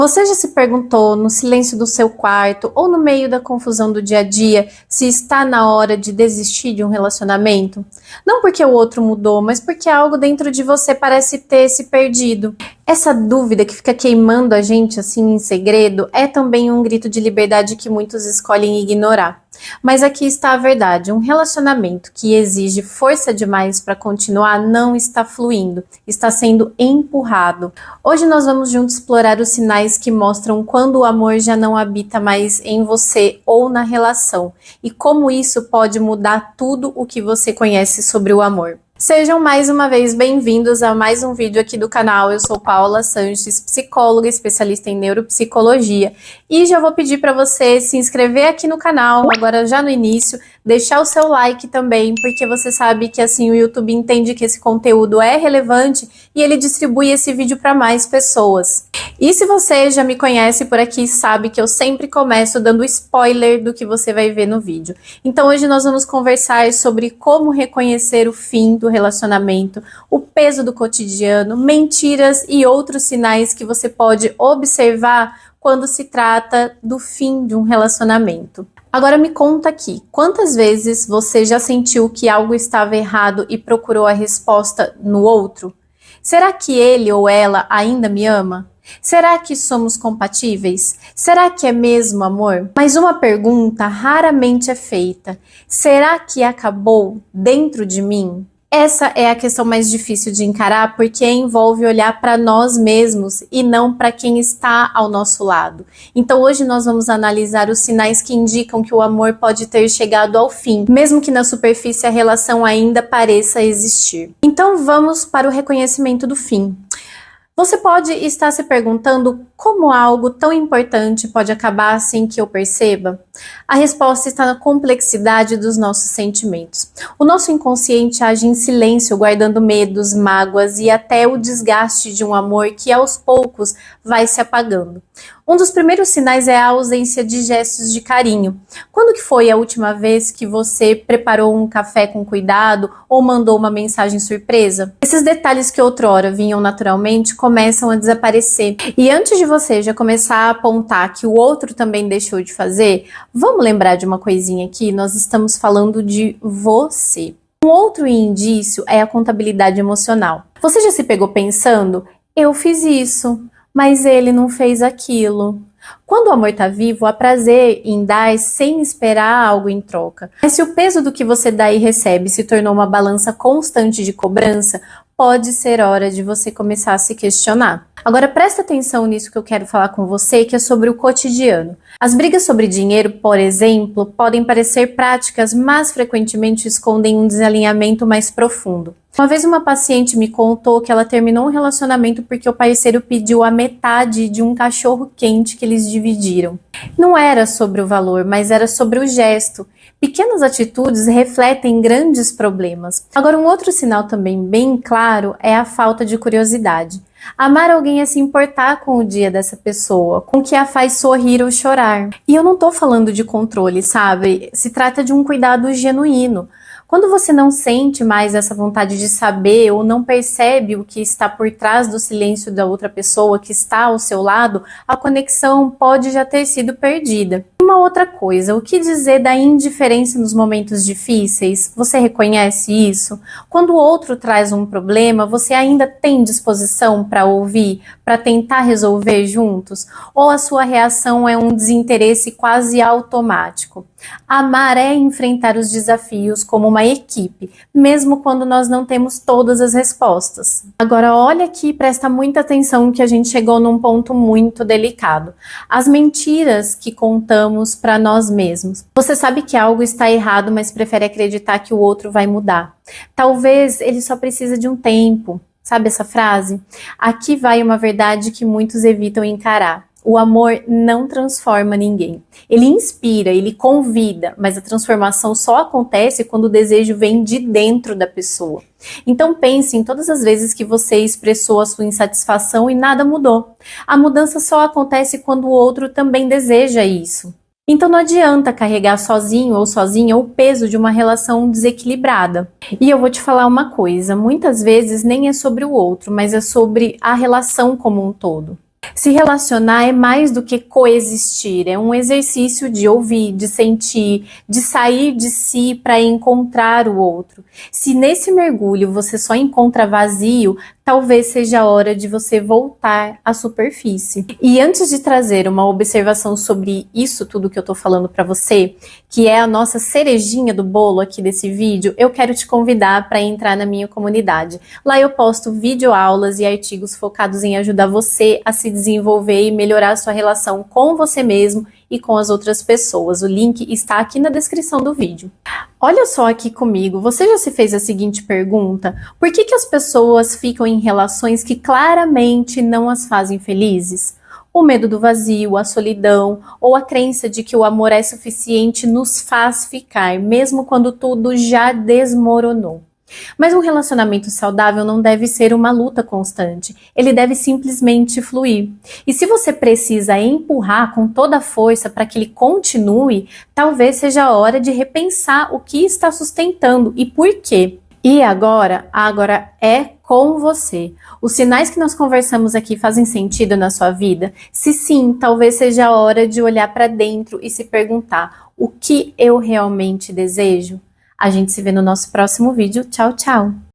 Você já se perguntou, no silêncio do seu quarto ou no meio da confusão do dia a dia, se está na hora de desistir de um relacionamento? Não porque o outro mudou, mas porque algo dentro de você parece ter se perdido. Essa dúvida que fica queimando a gente assim em segredo é também um grito de liberdade que muitos escolhem ignorar. Mas aqui está a verdade: um relacionamento que exige força demais para continuar não está fluindo, está sendo empurrado. Hoje nós vamos juntos explorar os sinais que mostram quando o amor já não habita mais em você ou na relação, e como isso pode mudar tudo o que você conhece sobre o amor. Sejam mais uma vez bem-vindos a mais um vídeo aqui do canal. Eu sou Paula Sanches, psicóloga, especialista em neuropsicologia, e já vou pedir para você se inscrever aqui no canal, agora já no início, deixar o seu like também, porque você sabe que assim o YouTube entende que esse conteúdo é relevante e ele distribui esse vídeo para mais pessoas. E se você já me conhece por aqui, sabe que eu sempre começo dando spoiler do que você vai ver no vídeo. Então hoje nós vamos conversar sobre como reconhecer o fim do relacionamento, o peso do cotidiano, mentiras e outros sinais que você pode observar quando se trata do fim de um relacionamento. Agora me conta aqui, quantas vezes você já sentiu que algo estava errado e procurou a resposta no outro? Será que ele ou ela ainda me ama? Será que somos compatíveis? Será que é mesmo amor? Mas uma pergunta raramente é feita: será que acabou dentro de mim? Essa é a questão mais difícil de encarar, porque envolve olhar para nós mesmos e não para quem está ao nosso lado. Então hoje nós vamos analisar os sinais que indicam que o amor pode ter chegado ao fim, mesmo que na superfície a relação ainda pareça existir. Então vamos para o reconhecimento do fim. Você pode estar se perguntando como algo tão importante pode acabar sem que eu perceba? A resposta está na complexidade dos nossos sentimentos. O nosso inconsciente age em silêncio, guardando medos, mágoas e até o desgaste de um amor que aos poucos vai se apagando. Um dos primeiros sinais é a ausência de gestos de carinho. Quando que foi a última vez que você preparou um café com cuidado ou mandou uma mensagem surpresa? Esses detalhes que outrora vinham naturalmente começam a desaparecer. E antes de você já começar a apontar que o outro também deixou de fazer, vamos lembrar de uma coisinha aqui: nós estamos falando de você. Um outro indício é a contabilidade emocional. Você já se pegou pensando: eu fiz isso, mas ele não fez aquilo? Quando o amor tá vivo, há prazer em dar sem esperar algo em troca. Mas se o peso do que você dá e recebe se tornou uma balança constante de cobrança, pode ser hora de você começar a se questionar. Agora presta atenção nisso que eu quero falar com você, que é sobre o cotidiano. As brigas sobre dinheiro, por exemplo, podem parecer práticas, mas frequentemente escondem um desalinhamento mais profundo. Uma vez uma paciente me contou que ela terminou um relacionamento porque o parceiro pediu a metade de um cachorro quente que eles dividiram. Não era sobre o valor, mas era sobre o gesto. Pequenas atitudes refletem grandes problemas. Agora, um outro sinal também bem claro é a falta de curiosidade. Amar alguém é se importar com o dia dessa pessoa, com o que a faz sorrir ou chorar. E eu não tô falando de controle, sabe? Se trata de um cuidado genuíno. Quando você não sente mais essa vontade de saber ou não percebe o que está por trás do silêncio da outra pessoa que está ao seu lado, a conexão pode já ter sido perdida. Uma outra coisa, o que dizer da indiferença nos momentos difíceis? Você reconhece isso? Quando o outro traz um problema, você ainda tem disposição para ouvir, para tentar resolver juntos? Ou a sua reação é um desinteresse quase automático? Amar é enfrentar os desafios como uma equipe, mesmo quando nós não temos todas as respostas. Agora olha aqui e presta muita atenção que a gente chegou num ponto muito delicado. As mentiras que contamos para nós mesmos. Você sabe que algo está errado, mas prefere acreditar que o outro vai mudar. Talvez ele só precisa de um tempo. Sabe essa frase? Aqui vai uma verdade que muitos evitam encarar. O amor não transforma ninguém. Ele inspira, ele convida, mas a transformação só acontece quando o desejo vem de dentro da pessoa. Então pense em todas as vezes que você expressou a sua insatisfação e nada mudou. A mudança só acontece quando o outro também deseja isso. Então não adianta carregar sozinho ou sozinha o peso de uma relação desequilibrada. E eu vou te falar uma coisa, muitas vezes nem é sobre o outro, mas é sobre a relação como um todo. Se relacionar é mais do que coexistir, é um exercício de ouvir, de sentir, de sair de si para encontrar o outro. Se nesse mergulho você só encontra vazio, talvez seja a hora de você voltar à superfície. E antes de trazer uma observação sobre isso tudo que eu tô falando para você, que é a nossa cerejinha do bolo aqui desse vídeo, eu quero te convidar para entrar na minha comunidade. Lá eu posto videoaulas e artigos focados em ajudar você a se desenvolver e melhorar a sua relação com você mesmo e com as outras pessoas. O link está aqui na descrição do vídeo. Olha só aqui comigo, você já se fez a seguinte pergunta? Por que as pessoas ficam em relações que claramente não as fazem felizes? O medo do vazio, a solidão ou a crença de que o amor é suficiente nos faz ficar, mesmo quando tudo já desmoronou. Mas um relacionamento saudável não deve ser uma luta constante, ele deve simplesmente fluir. E se você precisa empurrar com toda a força para que ele continue, talvez seja a hora de repensar o que está sustentando e por quê. E agora é com você. Os sinais que nós conversamos aqui fazem sentido na sua vida? Se sim, talvez seja a hora de olhar para dentro e se perguntar: o que eu realmente desejo? A gente se vê no nosso próximo vídeo. Tchau, tchau!